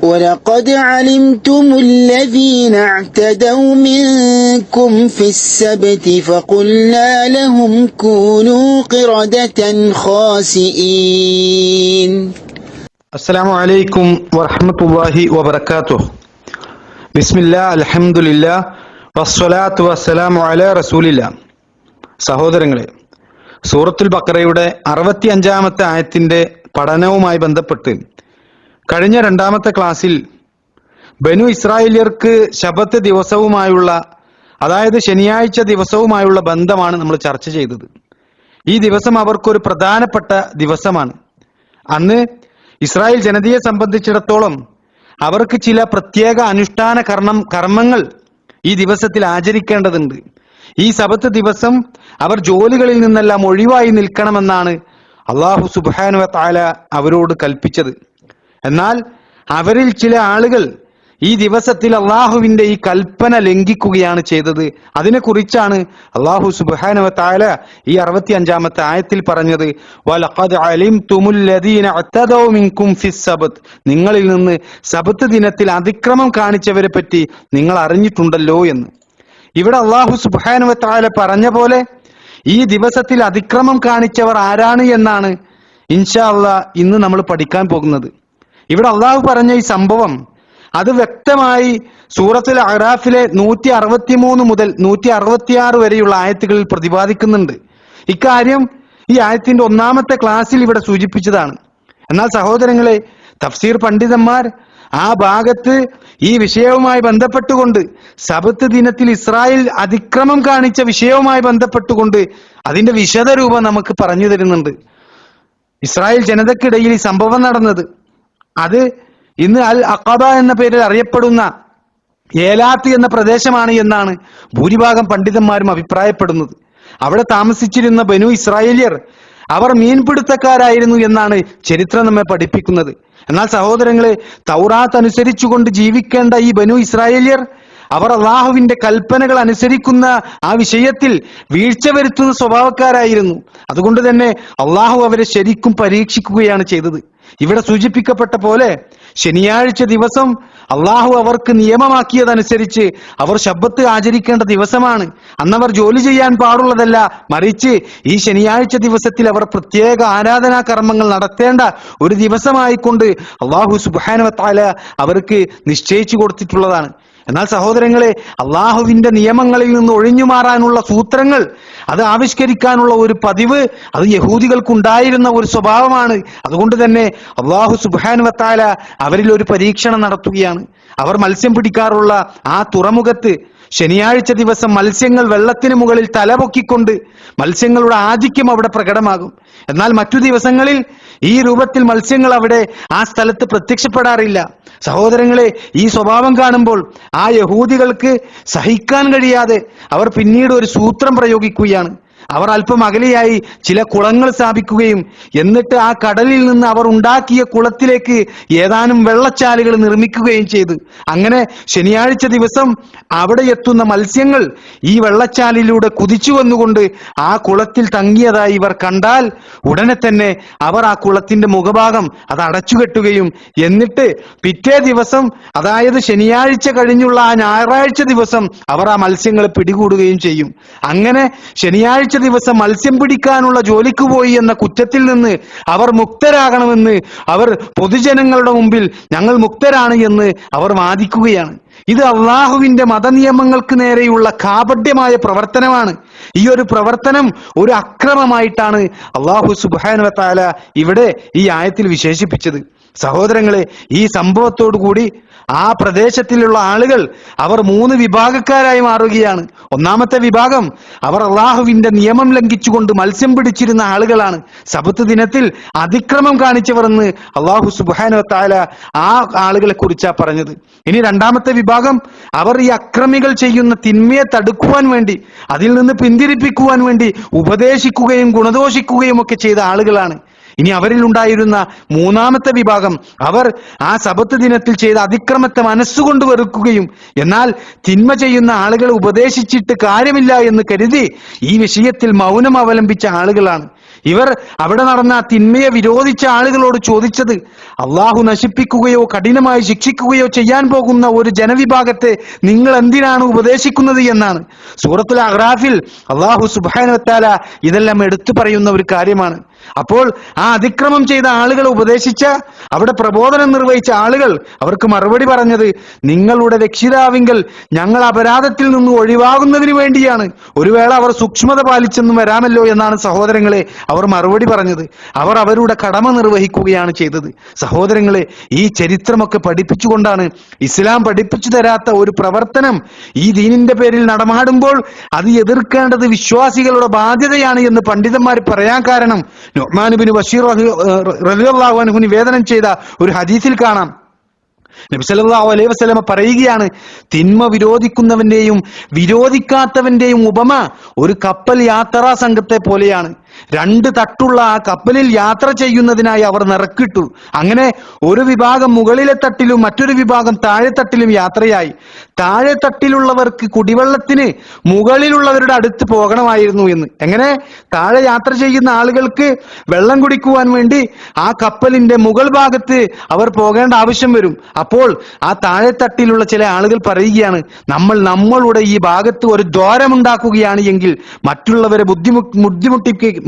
وَلَقَدْ عَلِمْتُمُ الَّذِينَ اعْتَدَوْا مِنكُمْ فِي السَّبْتِ فَقُلْنَا لَهُمْ كُونُوا قِرَدَةً خَاسِئِينَ. അസ്സലാമു അലൈക്കും വറഹ്മത്തുള്ളാഹി വബറകാതുഹു. ബിസ്മില്ലാഹ് അൽഹംദുലില്ലാഹ് വസ്സലാത്തു വസ്സലാമു അലാ റസൂലില്ലാഹ്. സഹോദരങ്ങളെ, സൂറത്തുൽ ബഖറയുടെ 65-ാമത്തെ ആയത്തിന്റെ പഠനവുമായി ബന്ധപ്പെട്ട് കഴിഞ്ഞ 2-ാമത്തെ ക്ലാസ്സിൽ ബനു ഇസ്രായേലിയർക്ക് ശബത്ത് ദിവസവുമായുള്ള, അതായത് ശനിയാഴ്ച ദിവസവുമായുള്ള ബന്ധമാണ് നമ്മൾ ചർച്ച ചെയ്തത്. ഈ ദിവസം അവർക്കൊരു പ്രധാനപ്പെട്ട ദിവസമാണ്. അന്ന് ഇസ്രായേൽ ജനതയെ സംബന്ധിച്ചിടത്തോളം അവർക്ക് ചില പ്രത്യേക അനുഷ്ഠാന കർമ്മങ്ങൾ ഈ ദിവസത്തിൽ ആചരിക്കേണ്ടതുണ്ട്. ഈ സബത്ത് ദിവസം അവർ ജോലികളിൽ നിന്നെല്ലാം ഒഴിവായി നിൽക്കണമെന്നാണ് അല്ലാഹു സുബ്ഹാനഹു വ തആല അവരോട് കൽപ്പിച്ചത്. എന്നാൽ അവരിൽ ചില ആളുകൾ ഈ ദിവസത്തിൽ അള്ളാഹുവിന്റെ ഈ കൽപ്പന ലംഘിക്കുകയാണ് ചെയ്തത്. അതിനെക്കുറിച്ചാണ് അള്ളാഹു സുബ്ഹാനഹു വ തആല ഈ 65-ാമത്തെ ആയത്തിൽ പറഞ്ഞത്, വലഖദ് അലിംതുമുൽ ലദീന അതദൗ മിൻകും ഫിസ് സബത്. നിങ്ങളിൽ നിന്ന് സബത്ത് ദിനത്തിൽ അതിക്രമം കാണിച്ചവരെ പറ്റി നിങ്ങൾ അറിഞ്ഞിട്ടുണ്ടല്ലോ എന്ന്. ഇവിടെ അള്ളാഹു സുബ്ഹാനഹു വ തആല പറഞ്ഞ പോലെ ഈ ദിവസത്തിൽ അതിക്രമം കാണിച്ചവർ ആരാണ് എന്നാണ് ഇൻഷാ അല്ലാഹ് ഇന്ന് നമ്മൾ പഠിക്കാൻ പോകുന്നത്. ഇവിടെ അള്ളാഹു പറഞ്ഞ ഈ സംഭവം അത് വ്യക്തമായി സൂറത്തുൽ അറാഫിലെ 163 മുതൽ 166 വരെയുള്ള ആയത്തുകളിൽ പ്രതിപാദിക്കുന്നുണ്ട്. ഇക്കാര്യം ഈ ആയത്തിന്റെ 1-ാമത്തെ ക്ലാസ്സിൽ ഇവിടെ സൂചിപ്പിച്ചതാണ്. എന്നാൽ സഹോദരങ്ങളെ, തഫ്സീർ പണ്ഡിതന്മാർ ആ ഭാഗത്ത് ഈ വിഷയവുമായി ബന്ധപ്പെട്ടുകൊണ്ട്, സബത്ത് ദിനത്തിൽ ഇസ്രായേൽ അതിക്രമം കാണിച്ച വിഷയവുമായി ബന്ധപ്പെട്ടുകൊണ്ട് അതിന്റെ വിശദരൂപം നമുക്ക് പറഞ്ഞു തരുന്നുണ്ട്. ഇസ്രായേൽ ജനതക്കിടയിൽ ഈ സംഭവം നടന്നത് അത് ഇന്ന് അൽ അഖബ എന്ന പേരിൽ അറിയപ്പെടുന്ന ഏലാത്ത് എന്ന പ്രദേശമാണ് എന്നാണ് ഭൂരിഭാഗം പണ്ഡിതന്മാരും അഭിപ്രായപ്പെടുന്നത്. അവിടെ താമസിച്ചിരുന്ന ബനു ഇസ്രായേലിയർ അവർ മീൻപിടുത്തക്കാരായിരുന്നു എന്നാണ് ചരിത്രം നമ്മെ പഠിപ്പിക്കുന്നത്. എന്നാൽ സഹോദരങ്ങളെ, തൗറാത്ത് അനുസരിച്ചുകൊണ്ട് ജീവിക്കേണ്ട ഈ ബനു ഇസ്രായേലിയർ അവർ അള്ളാഹുവിന്റെ കൽപ്പനകൾ അനുസരിക്കുന്ന ആ വിഷയത്തിൽ വീഴ്ച വരുത്തുന്ന സ്വഭാവക്കാരായിരുന്നു. അതുകൊണ്ട് തന്നെ അള്ളാഹു അവരെ ശരിക്കും പരീക്ഷിക്കുകയാണ് ചെയ്തത്. ഇവിടെ സൂചിപ്പിക്കപ്പെട്ട പോലെ ശനിയാഴ്ച ദിവസം അള്ളാഹു അവർക്ക് നിയമമാക്കിയതനുസരിച്ച് അവർ ശബ്ബത്ത് ആചരിക്കേണ്ട ദിവസമാണ്. അന്നവർ ജോലി ചെയ്യാൻ പാടുള്ളതല്ല, മറിച്ച് ഈ ശനിയാഴ്ച ദിവസത്തിൽ അവർ പ്രത്യേക ആരാധനാ കർമ്മങ്ങൾ നടത്തേണ്ട ഒരു ദിവസമായിക്കൊണ്ട് അള്ളാഹു സുബ്ഹാനഹു വ തആല അവർക്ക് നിശ്ചയിച്ചു കൊടുത്തിട്ടുള്ളതാണ്. എന്നാൽ സഹോദരങ്ങളെ, അള്ളാഹുവിന്റെ നിയമങ്ങളിൽ നിന്ന് ഒഴിഞ്ഞു മാറാനുള്ള സൂത്രങ്ങൾ അത് ആവിഷ്കരിക്കാനുള്ള ഒരു പതിവ് അത് യഹൂദികൾക്കുണ്ടായിരുന്ന ഒരു സ്വഭാവമാണ്. അതുകൊണ്ട് തന്നെ അള്ളാഹു സുബ്ഹാനഹു വ തആല അവരിൽ ഒരു പരീക്ഷണം നടത്തുകയാണ്. അവർ മത്സ്യം പിടിക്കാറുള്ള ആ തുറമുഖത്ത് ശനിയാഴ്ച ദിവസം മത്സ്യങ്ങൾ വെള്ളത്തിന് മുകളിൽ തലപൊക്കിക്കൊണ്ട് മത്സ്യങ്ങളുടെ ആധിക്യം അവിടെ പ്രകടമാകും. എന്നാൽ മറ്റു ദിവസങ്ങളിൽ ഈ രൂപത്തിൽ മത്സ്യങ്ങൾ അവിടെ ആ സ്ഥലത്ത് പ്രത്യക്ഷപ്പെടാറില്ല. സഹോദരങ്ങളെ, ഈ സ്വഭാവം കാണുമ്പോൾ ആ യഹൂദികൾക്ക് സഹിക്കാൻ കഴിയാതെ അവർ പിന്നീട് ഒരു സൂത്രം പ്രയോഗിക്കുകയാണ്. അവർ അല്പം അകലെയായി ചില കുളങ്ങൾ സ്ഥാപിക്കുകയും എന്നിട്ട് ആ കടലിൽ നിന്ന് അവർ ഉണ്ടാക്കിയ കുളത്തിലേക്ക് ഏതാനും വെള്ളച്ചാലുകൾ നിർമ്മിക്കുകയും ചെയ്തു. അങ്ങനെ ശനിയാഴ്ച ദിവസം അവിടെ എത്തുന്ന മത്സ്യങ്ങൾ ഈ വെള്ളച്ചാലിലൂടെ കുതിച്ചു വന്നുകൊണ്ട് ആ കുളത്തിൽ തങ്ങിയതായി ഇവർ കണ്ടാൽ ഉടനെ തന്നെ അവർ ആ കുളത്തിന്റെ മുഖഭാഗം അത് അടച്ചുകെട്ടുകയും എന്നിട്ട് പിറ്റേ ദിവസം, അതായത് ശനിയാഴ്ച കഴിഞ്ഞുള്ള ആ ഞായറാഴ്ച ദിവസം അവർ ആ മത്സ്യങ്ങളെ പിടികൂടുകയും ചെയ്യും. അങ്ങനെ ശനിയാഴ്ച ദിവസം മത്സ്യം പിടിക്കാനുള്ള ജോലിക്ക് പോയി എന്ന കുറ്റത്തിൽ നിന്ന് അവർ മുക്തരാകണമെന്ന് അവർ പൊതുജനങ്ങളുടെ മുമ്പിൽ ഞങ്ങൾ മുക്തരാണ് എന്ന് അവർ വാദിക്കുകയാണ്. ഇത് അള്ളാഹുവിന്റെ മതനിയമങ്ങൾക്ക് നേരെയുള്ള കാപട്യമായ പ്രവർത്തനമാണ്. ഈ ഒരു പ്രവർത്തനം ഒരു അക്രമമായിട്ടാണ് അള്ളാഹു സുബ്ഹാനഹു വ തആല ഇവിടെ ഈ ആയത്തിൽ വിശേഷിപ്പിച്ചത്. സഹോദരങ്ങളെ, ഈ സംഭവത്തോടു കൂടി ആ പ്രദേശത്തിലുള്ള ആളുകൾ അവർ 3 വിഭാഗക്കാരായി മാറുകയാണ്. ഒന്നാമത്തെ വിഭാഗം അവർ അള്ളാഹുവിന്റെ നിയമം ലംഘിച്ചുകൊണ്ട് മത്സ്യം പിടിച്ചിരുന്ന ആളുകളാണ്. സബത്ത് ദിനത്തിൽ അതിക്രമം കാണിച്ചവരെന്ന് അള്ളാഹു സുബ്ഹാനഹു വ തആല ആ ആളുകളെ കുറിച്ചാ പറഞ്ഞത്. ഇനി രണ്ടാമത്തെ വിഭാഗം അവർ ഈ അക്രമികൾ ചെയ്യുന്ന തിന്മയെ തടുക്കുവാൻ വേണ്ടി, അതിൽ നിന്ന് പിന്തിരിപ്പിക്കുവാൻ വേണ്ടി ഉപദേശിക്കുകയും ഗുണദോഷിക്കുകയും ഒക്കെ ചെയ്ത ആളുകളാണ്. ഇനി അവരിൽ ഉണ്ടായിരുന്ന മൂന്നാമത്തെ വിഭാഗം അവർ ആ സബത്ത് ദിനത്തിൽ ചെയ്ത അതിക്രമത്തെ മനസ്സുകൊണ്ട് വെറുക്കുകയും എന്നാൽ തിന്മ ചെയ്യുന്ന ആളുകളെ ഉപദേശിച്ചിട്ട് കാര്യമില്ല എന്ന് കരുതി ഈ വിഷയത്തിൽ മൗനം അവലംബിച്ച ആളുകളാണ്. ഇവർ അവിടെ നടന്ന തിന്മയെ വിരോധിച്ച ആളുകളോട് ചോദിച്ചത്, അള്ളാഹു നശിപ്പിക്കുകയോ കഠിനമായി ശിക്ഷിക്കുകയോ ചെയ്യാൻ പോകുന്ന ഒരു ജനവിഭാഗത്തെ നിങ്ങൾ എന്തിനാണ് ഉപദേശിക്കുന്നത് എന്നാണ്. സൂറത്തുൽ അഹ്റാഫിൽ അള്ളാഹു സുബ്ഹാനഹു വ തആല ഇതെല്ലാം എടുത്തു പറയുന്ന ഒരു കാര്യമാണ്. അപ്പോൾ ആ അതിക്രമം ചെയ്ത ആളുകളെ ഉപദേശിച്ച, അവിടെ പ്രബോധനം നിർവഹിച്ച ആളുകൾ അവർക്ക് മറുപടി പറഞ്ഞത്, നിങ്ങളുടെ രക്ഷിതാവിങ്കൽ ഞങ്ങൾ അപരാധത്തിൽ നിന്ന് ഒഴിവാകുന്നതിന് വേണ്ടിയാണ്, ഒരു വേള അവർ സൂക്ഷ്മത പാലിച്ചെന്നും വരാമല്ലോ എന്നാണ് സഹോദരങ്ങളെ അവർ മറുപടി പറഞ്ഞത്. അവർ അവരുടെ കടമ നിർവഹിക്കുകയാണ് ചെയ്തത്. സഹോദരങ്ങളെ, ഈ ചരിത്രമൊക്കെ പഠിപ്പിച്ചുകൊണ്ടാണ് ഇസ്ലാം പഠിപ്പിച്ചു തരാത്ത ഒരു പ്രവർത്തനം ഈ ദീനിന്റെ പേരിൽ നടമാടുമ്പോൾ അത് എതിർക്കേണ്ടത് വിശ്വാസികളുടെ ബാധ്യതയാണ് എന്ന് പണ്ഡിതന്മാർ പറയാൻ കാരണം നുഅ്മാൻ ഇബ്നു ബശീർ റളിയല്ലാഹു അൻഹു നിവേദനം ചെയ്ത ഒരു ഹദീസിൽ കാണാം. നബി സല്ലല്ലാഹു അലൈഹി വസല്ലം പറയുകയാണ്, തിന്മ വിരോധിക്കുന്നവന്റെയും വിരോധിക്കാത്തവന്റെയും ഉപമ ഒരു കപ്പൽ യാത്രാ സംഘത്തെ പോലെയാണ്. രണ്ട് തട്ടുള്ള ആ കപ്പലിൽ യാത്ര ചെയ്യുന്നതിനായി അവർ നിറക്കിട്ടു. അങ്ങനെ ഒരു വിഭാഗം മുകളിലെ തട്ടിലും മറ്റൊരു വിഭാഗം താഴെ തട്ടിലും യാത്രയായി. താഴെ തട്ടിലുള്ളവർക്ക് കുടിവെള്ളത്തിന് മുകളിലുള്ളവരുടെ അടുത്ത് പോകണമായിരുന്നു എന്ന്. എങ്ങനെ? താഴെ യാത്ര ചെയ്യുന്ന ആളുകൾക്ക് വെള്ളം കുടിക്കുവാൻ വേണ്ടി ആ കപ്പലിന്റെ മുകൾ ഭാഗത്ത് അവർ പോകേണ്ട ആവശ്യം വരും. അപ്പോൾ ആ താഴെ തട്ടിലുള്ള ചില ആളുകൾ പറയുകയാണ്, നമ്മളുടെ ഈ ഭാഗത്ത് ഒരു ദ്വാരമുണ്ടാക്കുകയാണ് എങ്കിൽ മറ്റുള്ളവരെ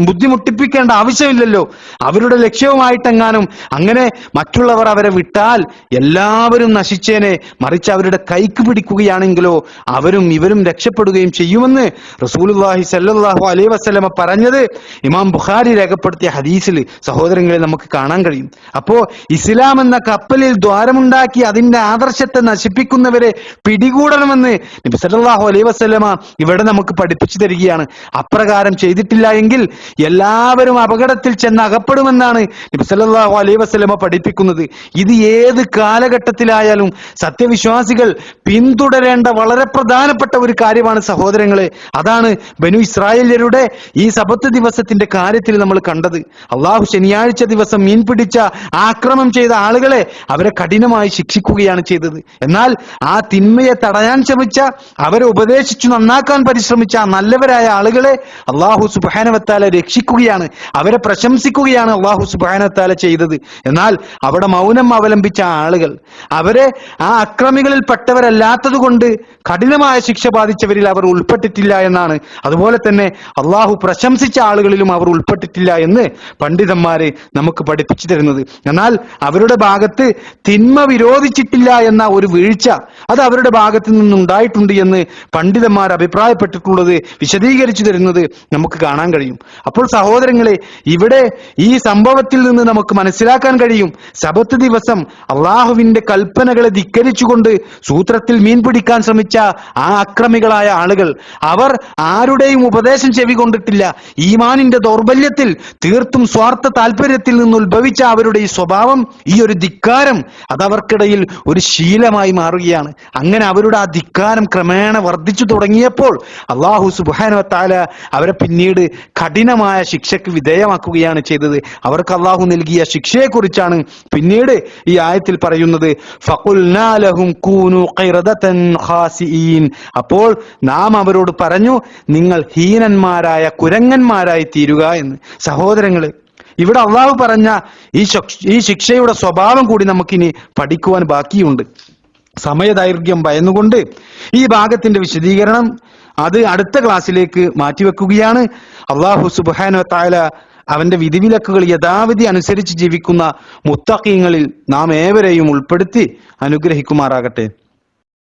ബുദ്ധിമുട്ടിപ്പിക്കേണ്ട ആവശ്യമില്ലല്ലോ. അവരുടെ ലക്ഷ്യവുമായിട്ടെങ്ങാനും അങ്ങനെ മറ്റുള്ളവർ അവരെ വിട്ടാൽ എല്ലാവരും നശിച്ചേനെ, മറിച്ച് അവരുടെ കൈക്ക് പിടിക്കുകയാണെങ്കിലോ അവരും ഇവരും രക്ഷപ്പെടുകയും ചെയ്യുമെന്ന് റസൂലുള്ളാഹി സ്വല്ലല്ലാഹു അലൈഹി വസല്ലമ പറഞ്ഞത് ഇമാം ബുഖാരി രേഖപ്പെടുത്തിയ ഹദീസിൽ സഹോദരങ്ങളെ നമുക്ക് കാണാൻ കഴിയും. അപ്പോ ഇസ്ലാം എന്ന കപ്പലിൽ ദ്വാരമുണ്ടാക്കി അതിന്റെ ആദർശത്തെ നശിപ്പിക്കുന്നവരെ പിടികൂടണമെന്ന് നബി സല്ലല്ലാഹു അലൈഹി വസല്ലമ ഇവിടെ നമുക്ക് പഠിപ്പിച്ചു തരികയാണ്. അപ്രകാരം ചെയ്തിട്ടില്ല എങ്കിൽ എല്ലാവരും അപകടത്തിൽ ചെന്ന് അകപ്പെടുമെന്നാണ് നബി സല്ലല്ലാഹു അലൈഹി വസല്ലമ പഠിപ്പിക്കുന്നത്. ഇത് ഏത് കാലഘട്ടത്തിലായാലും സത്യവിശ്വാസികൾ പിന്തുടരേണ്ട വളരെ പ്രധാനപ്പെട്ട ഒരു കാര്യമാണ് സഹോദരങ്ങളെ. അതാണ് ബനു ഇസ്രായേല്യരുടെ ഈ സബത്ത് ദിവസത്തിന്റെ കാര്യത്തിൽ നമ്മൾ കണ്ടത്. അള്ളാഹു ശനിയാഴ്ച ദിവസം മീൻ പിടിച്ച ആക്രമം ചെയ്ത ആളുകളെ അവരെ കഠിനമായി ശിക്ഷിക്കുകയാണ് ചെയ്തത്. എന്നാൽ ആ തിന്മയെ തടയാൻ ശ്രമിച്ച, അവരെ ഉപദേശിച്ചു നന്നാക്കാൻ പരിശ്രമിച്ച നല്ലവരായ ആളുകളെ അള്ളാഹു സുബ്ഹാനഹു വ തആല രക്ഷിക്കുകയാണ്, അവരെ പ്രശംസിക്കുകയാണ് അള്ളാഹു സുബ്ഹാനഹു വ തആല ചെയ്തത്. എന്നാൽ അവിടെ മൗനം അവലംബിച്ച ആളുകൾ, അവരെ ആ അക്രമികളിൽ പെട്ടവരല്ലാത്തത് കൊണ്ട് കഠിനമായ ശിക്ഷ ബാധിച്ചവരിൽ അവർ ഉൾപ്പെട്ടിട്ടില്ല എന്നാണ്. അതുപോലെ തന്നെ അള്ളാഹു പ്രശംസിച്ച ആളുകളിലും അവർ ഉൾപ്പെട്ടിട്ടില്ല എന്ന് പണ്ഡിതന്മാരെ നമുക്ക് പഠിപ്പിച്ചു തരുന്നത്. എന്നാൽ അവരുടെ ഭാഗത്ത് തിന്മ വിരോധിച്ചിട്ടില്ല എന്ന ഒരു വീഴ്ച അത് അവരുടെ ഭാഗത്ത് നിന്നുണ്ടായിട്ടുണ്ട് എന്ന് പണ്ഡിതന്മാർ അഭിപ്രായപ്പെട്ടിട്ടുള്ളത് വിശദീകരിച്ചു തരുന്നത് നമുക്ക് കാണാൻ കഴിയും. അപ്പോൾ സഹോദരങ്ങളെ, ഇവിടെ ഈ സംഭവത്തിൽ നിന്ന് നമുക്ക് മനസ്സിലാക്കാൻ കഴിയും, സബത്ത് ദിവസം അള്ളാഹുവിന്റെ കൽപ്പനകളെ ധിക്കരിച്ചുകൊണ്ട് സൂത്രത്തിൽ മീൻ പിടിക്കാൻ ശ്രമിച്ച ആ അക്രമികളായ ആളുകൾ, അവർ ആരുടെയും ഉപദേശം ചെവികൊണ്ടിട്ടില്ല. ഈമാനിന്റെ ദൗർബല്യത്തിൽ തീർത്തും സ്വാർത്ഥ താല്പര്യത്തിൽ നിന്ന് ഉത്ഭവിച്ച അവരുടെ ഈ സ്വഭാവം, ഈ ഒരു ധിക്കാരം അത് അവർക്കിടയിൽ ഒരു ശീലമായി മാറുകയാണ്. അങ്ങനെ അവരുടെ ആ ധിക്കാരം ക്രമേണ വർദ്ധിച്ചു തുടങ്ങിയപ്പോൾ അള്ളാഹു സുബ്ഹാനഹു വ തആല അവരെ പിന്നീട് കഠിനമായ ശിക്ഷയ്ക്ക് വിധേയമാക്കുകയാണ് ചെയ്തത്. അവർക്ക് അള്ളാഹു നൽകിയ ശിക്ഷയെക്കുറിച്ചാണ് പിന്നീട് ഈ ആയത്തിൽ പറയുന്നത്. ഫഖുൽനാ ലഹും കൂനൂ ഖിറദതൻ ഖാസിഈൻ. അപ്പോൾ നാം അവരോട് പറഞ്ഞു, നിങ്ങൾ ഹീനന്മാരായ കുരങ്ങന്മാരായി തീരുക എന്ന്. സഹോദരങ്ങളെ, ഇവിടെ അള്ളാഹു പറഞ്ഞ ഈ ശിക്ഷയുടെ സ്വഭാവം കൂടി നമുക്കിനി പഠിക്കുവാൻ ബാക്കിയുണ്ട്. സമയദൈർഘ്യം ഭയന്നുകൊണ്ട് ഈ ഭാഗത്തിന്റെ വിശദീകരണം അത് അടുത്ത ക്ലാസ്സിലേക്ക് മാറ്റിവെക്കുകയാണ്. അള്ളാഹു സുബ്ഹാനഹു വ തആല അവന്റെ വിധിവിലക്കുകൾ യഥാവിധി അനുസരിച്ച് ജീവിക്കുന്ന മുത്തഖീങ്ങളിൽ നാം ഏവരെയും ഉൾപ്പെടുത്തി അനുഗ്രഹിക്കുമാറാകട്ടെ.